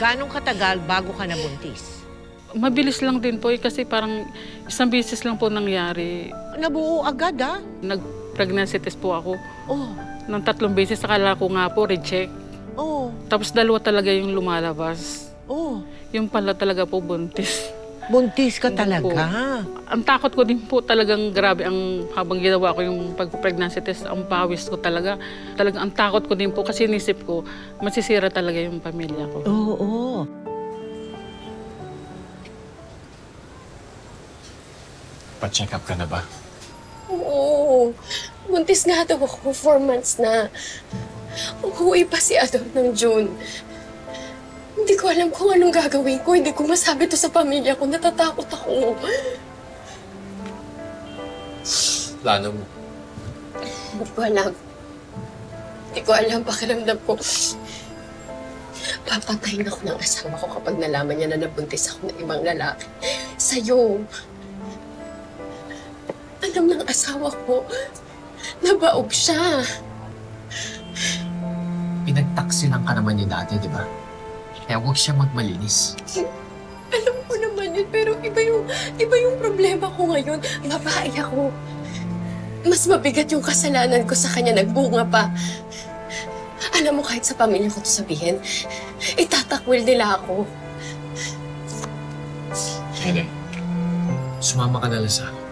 Ganong katagal bago ka nabuntis? Mabilis lang din po kasi parang isang beses lang po nangyari. Nabuo agad, ah? Nag-pregnancy test po ako. Oh. Nang 3 beses, akala ko nga po reject. Oh. Tapos 2 talaga yung lumalabas. Oh. Yung pala talaga po buntis. Buntis ka talaga? Po. Ang takot ko din po talagang grabe habang ginawa ko yung pag-pregnancy test, ang pawis ko talaga. Talagang ang takot ko din po kasi inisip ko, masisira talaga yung pamilya ko. Oo. Pa-check up ka na ba? Oo. Buntis nga daw ako, 4 months na. Uuwi pa si Adon ng June. Hindi ko alam kung anong gagawin ko. Hindi ko masabi to sa pamilya ko. Natatakot ako. Plano mo? Hindi ko alam. Hindi ko alam pakiramdam ko. Papatayin ako ng asawa ko kapag nalaman niya na nabuntis ako ng ibang lalaki. Sa'yo. Alam ng asawa ko, nabaog siya. Pinagtaksilan ka naman niya dati, di ba? Kaya huwag siya magmalinis. Alam ko naman yun, pero iba yung problema ko ngayon. Babae ako. Mas mabigat yung kasalanan ko sa kanya, nagbunga pa. Alam mo, kahit sa pamilya ko to sabihin, itatakwil nila ako. Helen, sumama ka na lang sa akin.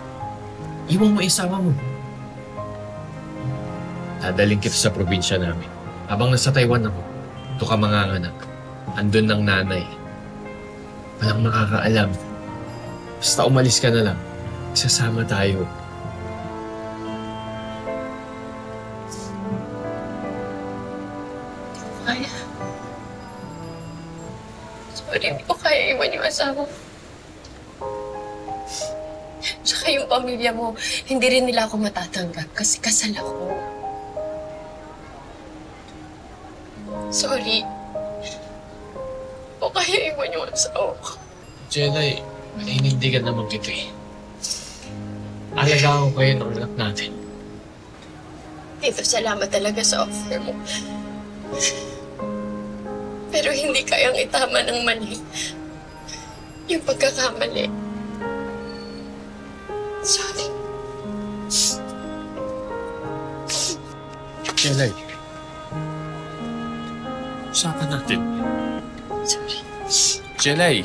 Iwan mo isawa mo. Dadaling kita sa probinsya namin. Habang nasa Taiwan ako, ito ka manganganak. Andun ng nanay. Walang makakaalam. Basta umalis ka na lang. Isasama tayo. Kaya. Sorry, hindi ko kaya iwan yung asawa ko. Tsaka yung pamilya mo, hindi rin nila ako matatanggap kasi kasal ako. Sorry. O kaya iwan yung asawa ko. Jelay, maninindigan naman kita eh. Alagaan ko kayo ng anak natin. Tito, salamat talaga sa offer mo. Pero hindi kayang itama ng mali. Yung pagkakamali. Sorry. Jelay, usapan natin. Sorry. Jelay,